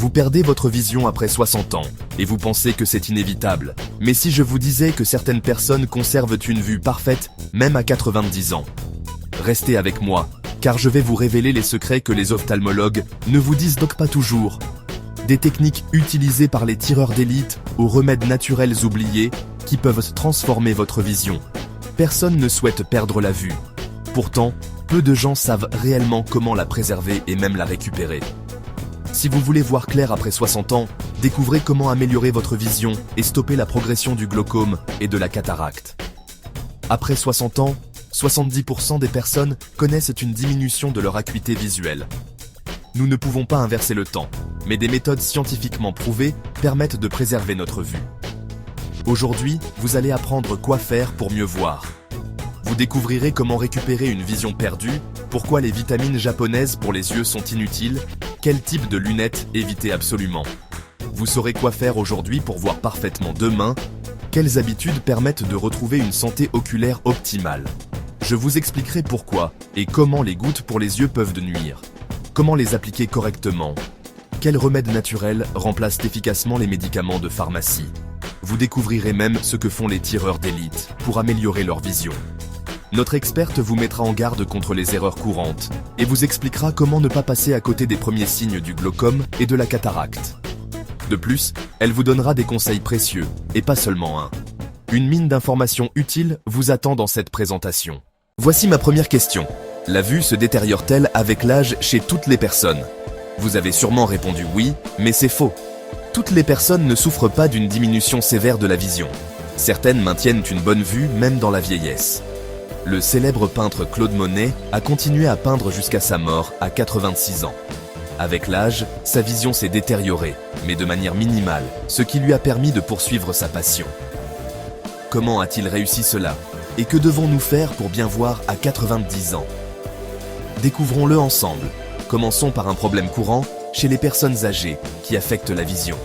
Vous perdez votre vision après 60 ans, et vous pensez que c'est inévitable. Mais si je vous disais que certaines personnes conservent une vue parfaite, même à 90 ans? Restez avec moi, car je vais vous révéler les secrets que les ophtalmologues ne vous disent donc pas toujours. Des techniques utilisées par les tireurs d'élite aux remèdes naturels oubliés qui peuvent transformer votre vision. Personne ne souhaite perdre la vue. Pourtant, peu de gens savent réellement comment la préserver et même la récupérer. Si vous voulez voir clair après 60 ans, découvrez comment améliorer votre vision et stopper la progression du glaucome et de la cataracte. Après 60 ans, 70% des personnes connaissent une diminution de leur acuité visuelle. Nous ne pouvons pas inverser le temps, mais des méthodes scientifiquement prouvées permettent de préserver notre vue. Aujourd'hui, vous allez apprendre quoi faire pour mieux voir. Vous découvrirez comment récupérer une vision perdue, pourquoi les vitamines japonaises pour les yeux sont inutiles, quel type de lunettes éviter absolument. Vous saurez quoi faire aujourd'hui pour voir parfaitement demain, quelles habitudes permettent de retrouver une santé oculaire optimale. Je vous expliquerai pourquoi et comment les gouttes pour les yeux peuvent nuire. Comment les appliquer correctement. Quels remèdes naturels remplacent efficacement les médicaments de pharmacie. Vous découvrirez même ce que font les tireurs d'élite pour améliorer leur vision. Notre experte vous mettra en garde contre les erreurs courantes et vous expliquera comment ne pas passer à côté des premiers signes du glaucome et de la cataracte. De plus, elle vous donnera des conseils précieux, et pas seulement un. Une mine d'informations utiles vous attend dans cette présentation. Voici ma première question. La vue se détériore-t-elle avec l'âge chez toutes les personnes? Vous avez sûrement répondu oui, mais c'est faux. Toutes les personnes ne souffrent pas d'une diminution sévère de la vision. Certaines maintiennent une bonne vue même dans la vieillesse. Le célèbre peintre Claude Monet a continué à peindre jusqu'à sa mort à 86 ans. Avec l'âge, sa vision s'est détériorée, mais de manière minimale, ce qui lui a permis de poursuivre sa passion. Comment a-t-il réussi cela? Et que devons-nous faire pour bien voir à 90 ans? Découvrons-le ensemble. Commençons par un problème courant chez les personnes âgées qui affecte la vision.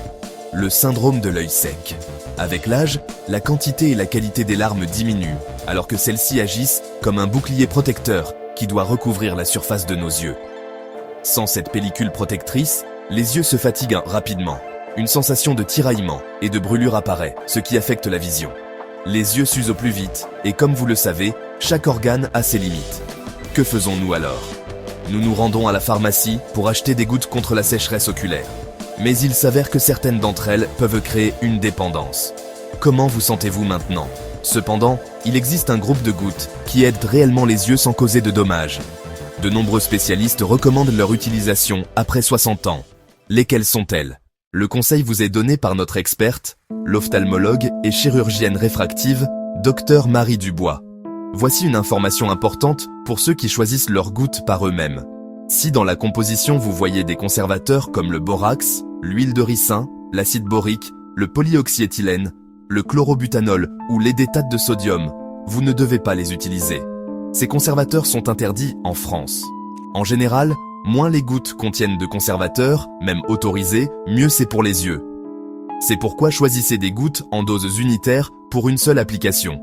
Le syndrome de l'œil sec. Avec l'âge, la quantité et la qualité des larmes diminuent, alors que celles-ci agissent comme un bouclier protecteur qui doit recouvrir la surface de nos yeux. Sans cette pellicule protectrice, les yeux se fatiguent rapidement. Une sensation de tiraillement et de brûlure apparaît, ce qui affecte la vision. Les yeux s'usent au plus vite, et comme vous le savez, chaque organe a ses limites. Que faisons-nous alors? Nous nous rendons à la pharmacie pour acheter des gouttes contre la sécheresse oculaire. Mais il s'avère que certaines d'entre elles peuvent créer une dépendance. Comment vous sentez-vous maintenant? Cependant, il existe un groupe de gouttes qui aident réellement les yeux sans causer de dommages. De nombreux spécialistes recommandent leur utilisation après 60 ans. Lesquelles sont-elles? Le conseil vous est donné par notre experte, l'ophtalmologue et chirurgienne réfractive, Dr Marie Dubois. Voici une information importante pour ceux qui choisissent leurs gouttes par eux-mêmes. Si dans la composition vous voyez des conservateurs comme le borax, l'huile de ricin, l'acide borique, le polyoxyéthylène, le chlorobutanol ou l'édétate de sodium, vous ne devez pas les utiliser. Ces conservateurs sont interdits en France. En général, moins les gouttes contiennent de conservateurs, même autorisés, mieux c'est pour les yeux. C'est pourquoi choisissez des gouttes en doses unitaires pour une seule application.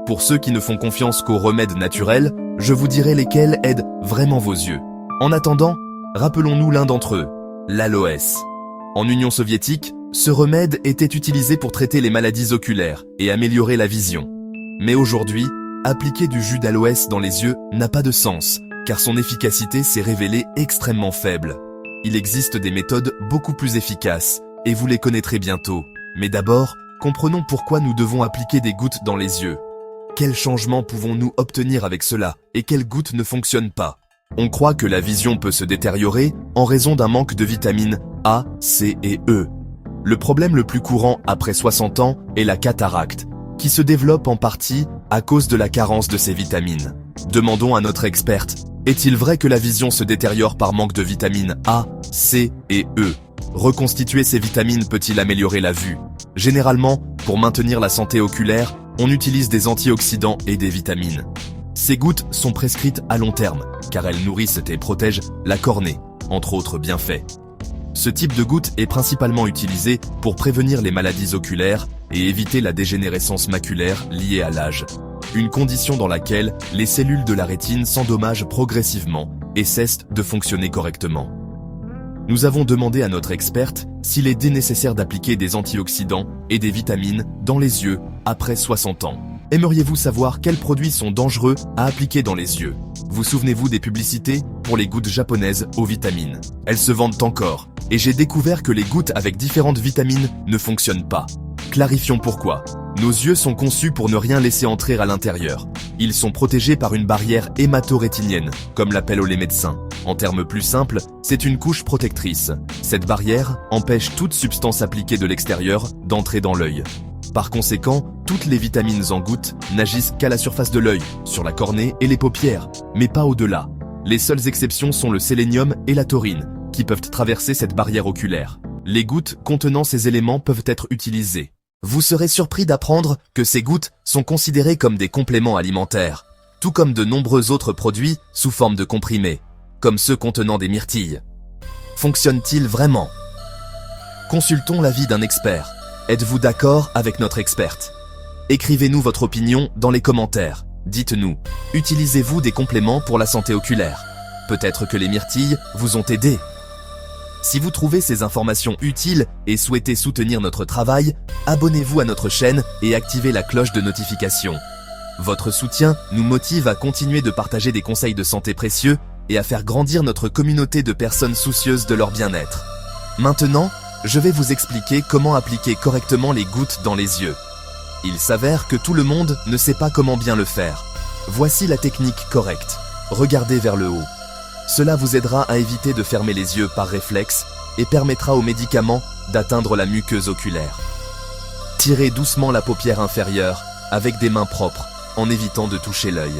Pour ceux qui ne font confiance qu'aux remèdes naturels, je vous dirai lesquels aident vraiment vos yeux. En attendant, rappelons-nous l'un d'entre eux, l'aloès. En Union soviétique, ce remède était utilisé pour traiter les maladies oculaires et améliorer la vision. Mais aujourd'hui, appliquer du jus d'aloès dans les yeux n'a pas de sens, car son efficacité s'est révélée extrêmement faible. Il existe des méthodes beaucoup plus efficaces, et vous les connaîtrez bientôt. Mais d'abord, comprenons pourquoi nous devons appliquer des gouttes dans les yeux. Quels changements pouvons-nous obtenir avec cela, et quelles gouttes ne fonctionnent pas? On croit que la vision peut se détériorer en raison d'un manque de vitamines A, C et E. Le problème le plus courant après 60 ans est la cataracte, qui se développe en partie à cause de la carence de ces vitamines. Demandons à notre experte, est-il vrai que la vision se détériore par manque de vitamines A, C et E? Reconstituer ces vitamines peut-il améliorer la vue? Généralement, pour maintenir la santé oculaire, on utilise des antioxydants et des vitamines. Ces gouttes sont prescrites à long terme, car elles nourrissent et protègent la cornée, entre autres bienfaits. Ce type de goutte est principalement utilisé pour prévenir les maladies oculaires et éviter la dégénérescence maculaire liée à l'âge, une condition dans laquelle les cellules de la rétine s'endommagent progressivement et cessent de fonctionner correctement. Nous avons demandé à notre experte s'il est nécessaire d'appliquer des antioxydants et des vitamines dans les yeux après 60 ans. Aimeriez-vous savoir quels produits sont dangereux à appliquer dans les yeux? Vous souvenez-vous des publicités pour les gouttes japonaises aux vitamines? Elles se vendent encore, et j'ai découvert que les gouttes avec différentes vitamines ne fonctionnent pas. Clarifions pourquoi. Nos yeux sont conçus pour ne rien laisser entrer à l'intérieur. Ils sont protégés par une barrière hémato-rétinienne, comme l'appellent les médecins. En termes plus simples, c'est une couche protectrice. Cette barrière empêche toute substance appliquée de l'extérieur d'entrer dans l'œil. Par conséquent, toutes les vitamines en gouttes n'agissent qu'à la surface de l'œil, sur la cornée et les paupières, mais pas au-delà. Les seules exceptions sont le sélénium et la taurine, qui peuvent traverser cette barrière oculaire. Les gouttes contenant ces éléments peuvent être utilisées. Vous serez surpris d'apprendre que ces gouttes sont considérées comme des compléments alimentaires, tout comme de nombreux autres produits sous forme de comprimés, comme ceux contenant des myrtilles. Fonctionnent-ils vraiment? Consultons l'avis d'un expert. Êtes-vous d'accord avec notre experte? Écrivez-nous votre opinion dans les commentaires. Dites-nous, utilisez-vous des compléments pour la santé oculaire? Peut-être que les myrtilles vous ont aidé. Si vous trouvez ces informations utiles et souhaitez soutenir notre travail, abonnez-vous à notre chaîne et activez la cloche de notification. Votre soutien nous motive à continuer de partager des conseils de santé précieux et à faire grandir notre communauté de personnes soucieuses de leur bien-être. Maintenant, je vais vous expliquer comment appliquer correctement les gouttes dans les yeux. Il s'avère que tout le monde ne sait pas comment bien le faire. Voici la technique correcte. Regardez vers le haut. Cela vous aidera à éviter de fermer les yeux par réflexe et permettra aux médicaments d'atteindre la muqueuse oculaire. Tirez doucement la paupière inférieure avec des mains propres en évitant de toucher l'œil.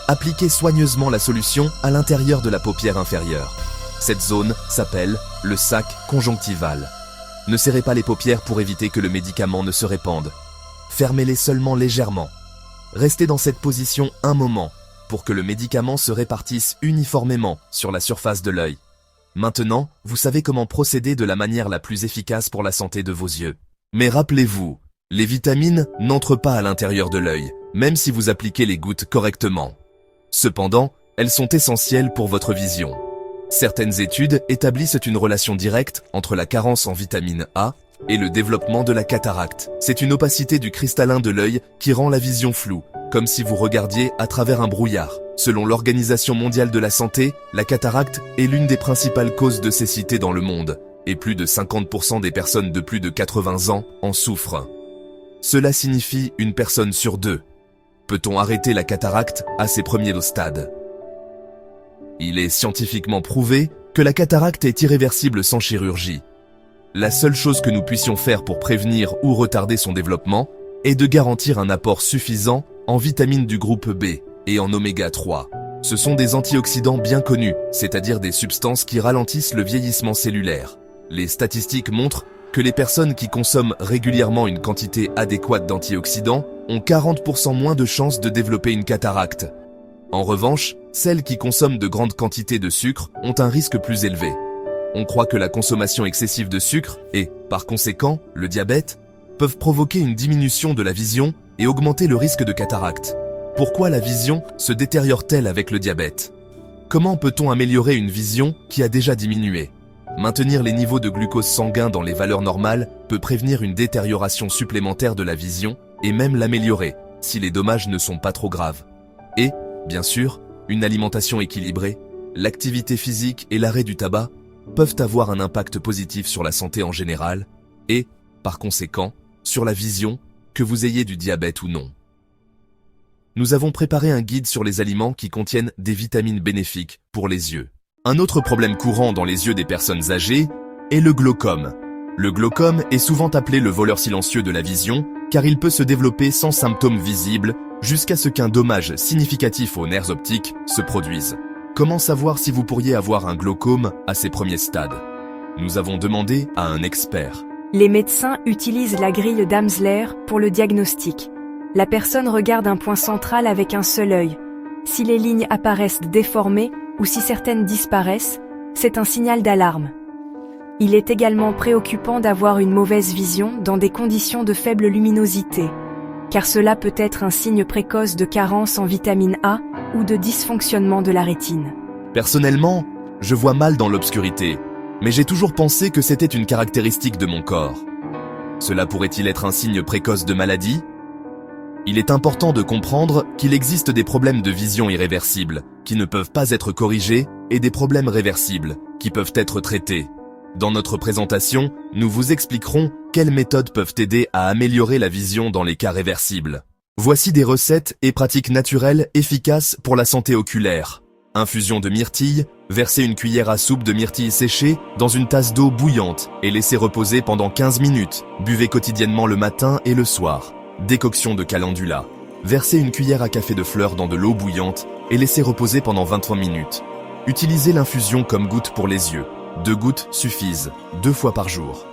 Appliquez soigneusement la solution à l'intérieur de la paupière inférieure. Cette zone s'appelle le sac conjonctival. Ne serrez pas les paupières pour éviter que le médicament ne se répande. Fermez-les seulement légèrement. Restez dans cette position un moment pour que le médicament se répartisse uniformément sur la surface de l'œil. Maintenant, vous savez comment procéder de la manière la plus efficace pour la santé de vos yeux. Mais rappelez-vous, les vitamines n'entrent pas à l'intérieur de l'œil, même si vous appliquez les gouttes correctement. Cependant, elles sont essentielles pour votre vision. Certaines études établissent une relation directe entre la carence en vitamine A et le développement de la cataracte. C'est une opacité du cristallin de l'œil qui rend la vision floue, comme si vous regardiez à travers un brouillard. Selon l'Organisation mondiale de la santé, la cataracte est l'une des principales causes de cécité dans le monde, et plus de 50% des personnes de plus de 80 ans en souffrent. Cela signifie une personne sur deux. Peut-on arrêter la cataracte à ses premiers stades? Il est scientifiquement prouvé que la cataracte est irréversible sans chirurgie. La seule chose que nous puissions faire pour prévenir ou retarder son développement est de garantir un apport suffisant en vitamines du groupe B et en oméga 3. Ce sont des antioxydants bien connus, c'est-à-dire des substances qui ralentissent le vieillissement cellulaire. Les statistiques montrent que les personnes qui consomment régulièrement une quantité adéquate d'antioxydants ont 40% moins de chances de développer une cataracte. En revanche, celles qui consomment de grandes quantités de sucre ont un risque plus élevé. On croit que la consommation excessive de sucre et, par conséquent, le diabète, peuvent provoquer une diminution de la vision et augmenter le risque de cataracte. Pourquoi la vision se détériore-t-elle avec le diabète? Comment peut-on améliorer une vision qui a déjà diminué? Maintenir les niveaux de glucose sanguin dans les valeurs normales peut prévenir une détérioration supplémentaire de la vision et même l'améliorer, si les dommages ne sont pas trop graves. Et, bien sûr, une alimentation équilibrée, l'activité physique et l'arrêt du tabac peuvent avoir un impact positif sur la santé en général et, par conséquent, sur la vision, que vous ayez du diabète ou non. Nous avons préparé un guide sur les aliments qui contiennent des vitamines bénéfiques pour les yeux. Un autre problème courant dans les yeux des personnes âgées est le glaucome. Le glaucome est souvent appelé le voleur silencieux de la vision car il peut se développer sans symptômes visibles jusqu'à ce qu'un dommage significatif aux nerfs optiques se produise. Comment savoir si vous pourriez avoir un glaucome à ses premiers stades? Nous avons demandé à un expert. Les médecins utilisent la grille d'Amsler pour le diagnostic. La personne regarde un point central avec un seul œil. Si les lignes apparaissent déformées ou si certaines disparaissent, c'est un signal d'alarme. Il est également préoccupant d'avoir une mauvaise vision dans des conditions de faible luminosité, car cela peut être un signe précoce de carence en vitamine A ou de dysfonctionnement de la rétine. Personnellement, je vois mal dans l'obscurité. Mais j'ai toujours pensé que c'était une caractéristique de mon corps. Cela pourrait-il être un signe précoce de maladie? Il est important de comprendre qu'il existe des problèmes de vision irréversibles, qui ne peuvent pas être corrigés, et des problèmes réversibles, qui peuvent être traités. Dans notre présentation, nous vous expliquerons quelles méthodes peuvent aider à améliorer la vision dans les cas réversibles. Voici des recettes et pratiques naturelles efficaces pour la santé oculaire. Infusion de myrtille, versez une cuillère à soupe de myrtille séchée dans une tasse d'eau bouillante et laissez reposer pendant 15 minutes. Buvez quotidiennement le matin et le soir. Décoction de calendula. Versez une cuillère à café de fleurs dans de l'eau bouillante et laissez reposer pendant 23 minutes. Utilisez l'infusion comme goutte pour les yeux. 2 gouttes suffisent, 2 fois par jour.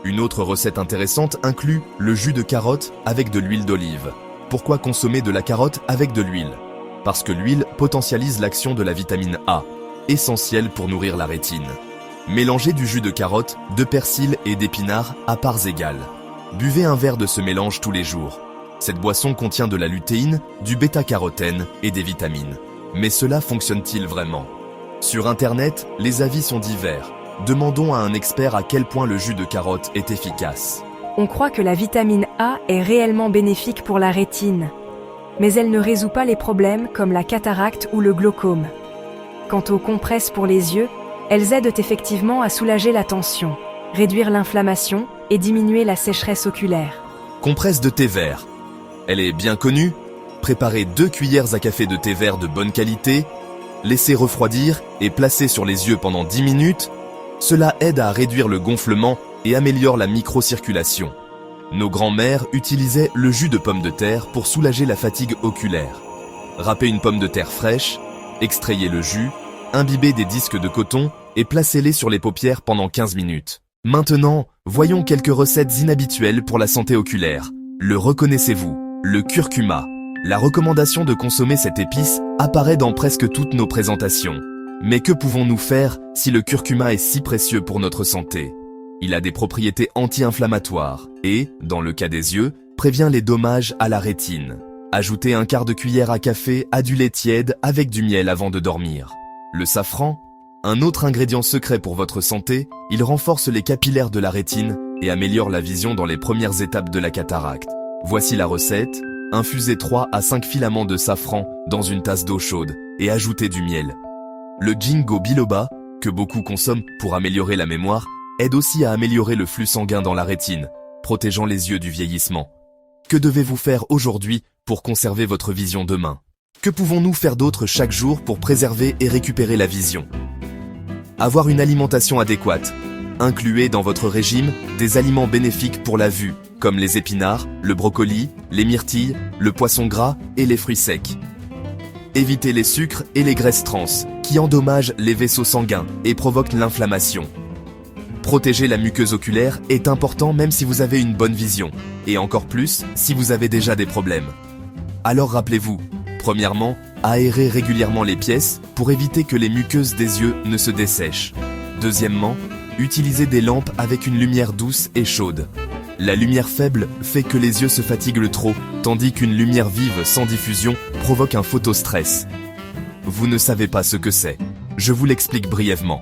Une autre recette intéressante inclut le jus de carotte avec de l'huile d'olive. Pourquoi consommer de la carotte avec de l'huile? Parce que l'huile potentialise l'action de la vitamine A, essentielle pour nourrir la rétine. Mélangez du jus de carotte, de persil et d'épinards à parts égales. Buvez un verre de ce mélange tous les jours. Cette boisson contient de la lutéine, du bêta-carotène et des vitamines. Mais cela fonctionne-t-il vraiment? Sur Internet, les avis sont divers. Demandons à un expert à quel point le jus de carotte est efficace. On croit que la vitamine A est réellement bénéfique pour la rétine. Mais elle ne résout pas les problèmes comme la cataracte ou le glaucome. Quant aux compresses pour les yeux, elles aident effectivement à soulager la tension, réduire l'inflammation et diminuer la sécheresse oculaire. Compresse de thé vert. Elle est bien connue. Préparez 2 cuillères à café de thé vert de bonne qualité, laissez refroidir et placez sur les yeux pendant 10 minutes. Cela aide à réduire le gonflement et améliore la microcirculation. Nos grands-mères utilisaient le jus de pomme de terre pour soulager la fatigue oculaire. Râpez une pomme de terre fraîche, extrayez le jus, imbibez des disques de coton et placez-les sur les paupières pendant 15 minutes. Maintenant, voyons quelques recettes inhabituelles pour la santé oculaire. Le reconnaissez-vous? Le curcuma. La recommandation de consommer cette épice apparaît dans presque toutes nos présentations. Mais que pouvons-nous faire si le curcuma est si précieux pour notre santé? Il a des propriétés anti-inflammatoires et, dans le cas des yeux, prévient les dommages à la rétine. Ajoutez un quart de cuillère à café à du lait tiède avec du miel avant de dormir. Le safran, un autre ingrédient secret pour votre santé, il renforce les capillaires de la rétine et améliore la vision dans les premières étapes de la cataracte. Voici la recette. Infusez 3 à 5 filaments de safran dans une tasse d'eau chaude et ajoutez du miel. Le ginkgo biloba, que beaucoup consomment pour améliorer la mémoire, aide aussi à améliorer le flux sanguin dans la rétine, protégeant les yeux du vieillissement. Que devez-vous faire aujourd'hui pour conserver votre vision demain? Que pouvons-nous faire d'autre chaque jour pour préserver et récupérer la vision? Avoir une alimentation adéquate. Incluez dans votre régime des aliments bénéfiques pour la vue, comme les épinards, le brocoli, les myrtilles, le poisson gras et les fruits secs. Évitez les sucres et les graisses trans, qui endommagent les vaisseaux sanguins et provoquent l'inflammation. Protéger la muqueuse oculaire est important même si vous avez une bonne vision, et encore plus si vous avez déjà des problèmes. Alors rappelez-vous, premièrement, aérez régulièrement les pièces pour éviter que les muqueuses des yeux ne se dessèchent. Deuxièmement, utilisez des lampes avec une lumière douce et chaude. La lumière faible fait que les yeux se fatiguent trop, tandis qu'une lumière vive sans diffusion provoque un photostress. Vous ne savez pas ce que c'est. Je vous l'explique brièvement.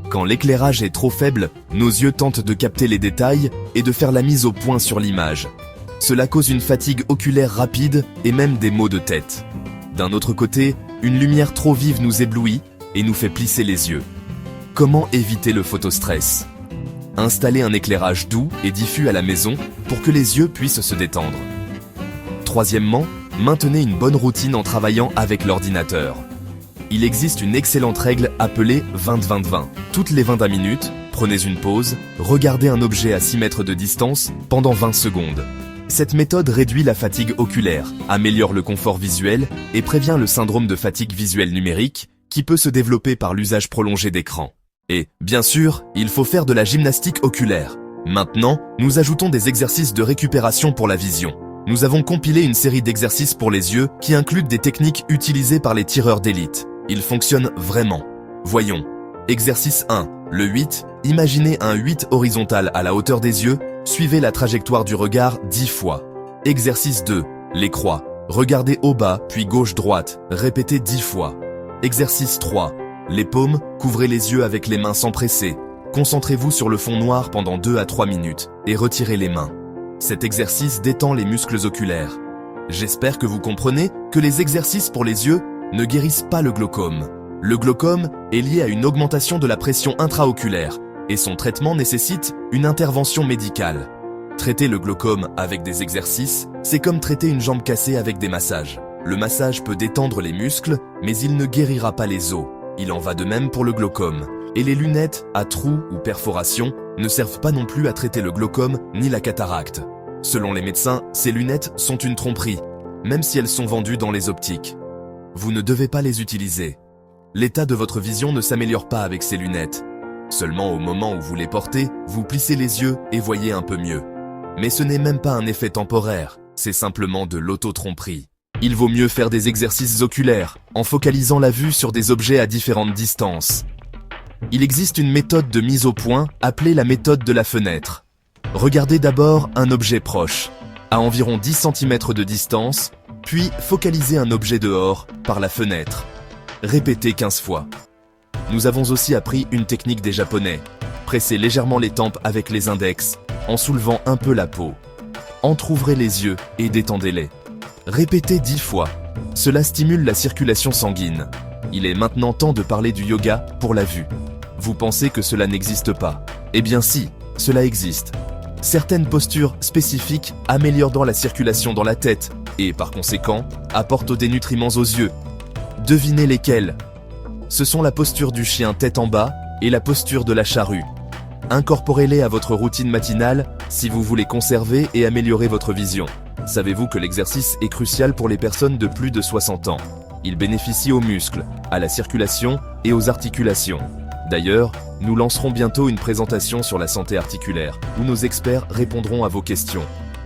Quand l'éclairage est trop faible, nos yeux tentent de capter les détails et de faire la mise au point sur l'image. Cela cause une fatigue oculaire rapide et même des maux de tête. D'un autre côté, une lumière trop vive nous éblouit et nous fait plisser les yeux. Comment éviter le photostress? Installez un éclairage doux et diffus à la maison pour que les yeux puissent se détendre. Troisièmement, maintenez une bonne routine en travaillant avec l'ordinateur. Il existe une excellente règle appelée 20-20-20. Toutes les 20 minutes, prenez une pause, regardez un objet à 6 mètres de distance pendant 20 secondes. Cette méthode réduit la fatigue oculaire, améliore le confort visuel et prévient le syndrome de fatigue visuelle numérique qui peut se développer par l'usage prolongé d'écran. Et, bien sûr, il faut faire de la gymnastique oculaire. Maintenant, nous ajoutons des exercices de récupération pour la vision. Nous avons compilé une série d'exercices pour les yeux qui incluent des techniques utilisées par les tireurs d'élite. Ils fonctionnent vraiment. Voyons. Exercice 1. Le 8. Imaginez un 8 horizontal à la hauteur des yeux. Suivez la trajectoire du regard 10 fois. Exercice 2. Les croix. Regardez au bas, puis gauche-droite. Répétez 10 fois. Exercice 3. Les paumes, couvrez les yeux avec les mains sans presser. Concentrez-vous sur le fond noir pendant 2 à 3 minutes et retirez les mains. Cet exercice détend les muscles oculaires. J'espère que vous comprenez que les exercices pour les yeux ne guérissent pas le glaucome. Le glaucome est lié à une augmentation de la pression intraoculaire et son traitement nécessite une intervention médicale. Traiter le glaucome avec des exercices, c'est comme traiter une jambe cassée avec des massages. Le massage peut détendre les muscles, mais il ne guérira pas les os. Il en va de même pour le glaucome. Et les lunettes à trous ou perforations ne servent pas non plus à traiter le glaucome ni la cataracte. Selon les médecins, ces lunettes sont une tromperie, même si elles sont vendues dans les optiques. Vous ne devez pas les utiliser. L'état de votre vision ne s'améliore pas avec ces lunettes. Seulement au moment où vous les portez, vous plissez les yeux et voyez un peu mieux. Mais ce n'est même pas un effet temporaire, c'est simplement de l'auto-tromperie. Il vaut mieux faire des exercices oculaires, en focalisant la vue sur des objets à différentes distances. Il existe une méthode de mise au point appelée la méthode de la fenêtre. Regardez d'abord un objet proche, à environ 10 cm de distance, puis focalisez un objet dehors, par la fenêtre. Répétez 15 fois. Nous avons aussi appris une technique des Japonais. Pressez légèrement les tempes avec les index, en soulevant un peu la peau. Entrouvrez les yeux et détendez-les. Répétez 10 fois. Cela stimule la circulation sanguine. Il est maintenant temps de parler du yoga pour la vue. Vous pensez que cela n'existe pas? Eh bien si, cela existe. Certaines postures spécifiques améliorent la circulation dans la tête et, par conséquent, apportent des nutriments aux yeux. Devinez lesquels? Ce sont la posture du chien tête en bas et la posture de la charrue. Incorporez-les à votre routine matinale si vous voulez conserver et améliorer votre vision. Savez-vous que l'exercice est crucial pour les personnes de plus de 60 ans? Il bénéficie aux muscles, à la circulation et aux articulations. D'ailleurs, nous lancerons bientôt une présentation sur la santé articulaire, où nos experts répondront à vos questions.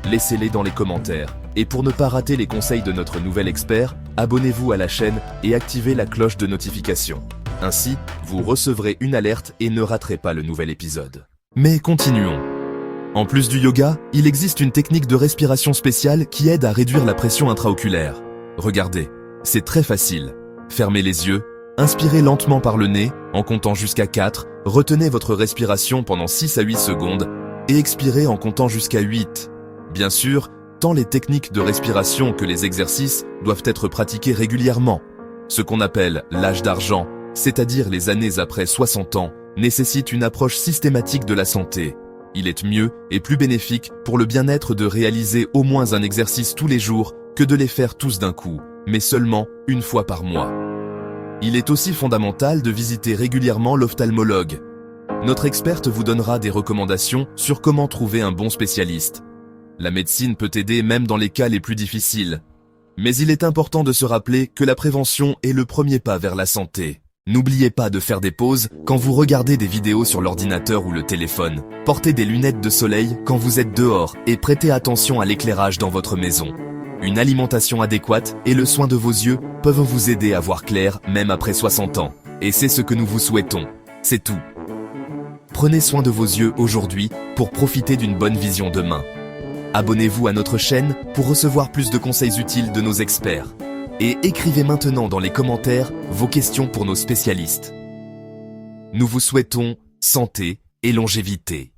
Laissez-les dans les commentaires. Et pour ne pas rater les conseils de notre nouvel expert, abonnez-vous à la chaîne et activez la cloche de notification. Ainsi, vous recevrez une alerte et ne raterez pas le nouvel épisode. Mais continuons. En plus du yoga, il existe une technique de respiration spéciale qui aide à réduire la pression intraoculaire. Regardez, c'est très facile. Fermez les yeux, inspirez lentement par le nez, en comptant jusqu'à 4, retenez votre respiration pendant 6 à 8 secondes, et expirez en comptant jusqu'à 8. Bien sûr, tant les techniques de respiration que les exercices doivent être pratiqués régulièrement. Ce qu'on appelle l'âge d'argent, c'est-à-dire les années après 60 ans, nécessite une approche systématique de la santé. Il est mieux et plus bénéfique pour le bien-être de réaliser au moins un exercice tous les jours que de les faire tous d'un coup, mais seulement une fois par mois. Il est aussi fondamental de visiter régulièrement l'ophtalmologue. Notre experte vous donnera des recommandations sur comment trouver un bon spécialiste. La médecine peut aider même dans les cas les plus difficiles. Mais il est important de se rappeler que la prévention est le premier pas vers la santé. N'oubliez pas de faire des pauses quand vous regardez des vidéos sur l'ordinateur ou le téléphone. Portez des lunettes de soleil quand vous êtes dehors et prêtez attention à l'éclairage dans votre maison. Une alimentation adéquate et le soin de vos yeux peuvent vous aider à voir clair même après 60 ans. Et c'est ce que nous vous souhaitons. C'est tout. Prenez soin de vos yeux aujourd'hui pour profiter d'une bonne vision demain. Abonnez-vous à notre chaîne pour recevoir plus de conseils utiles de nos experts. Et écrivez maintenant dans les commentaires vos questions pour nos spécialistes. Nous vous souhaitons santé et longévité.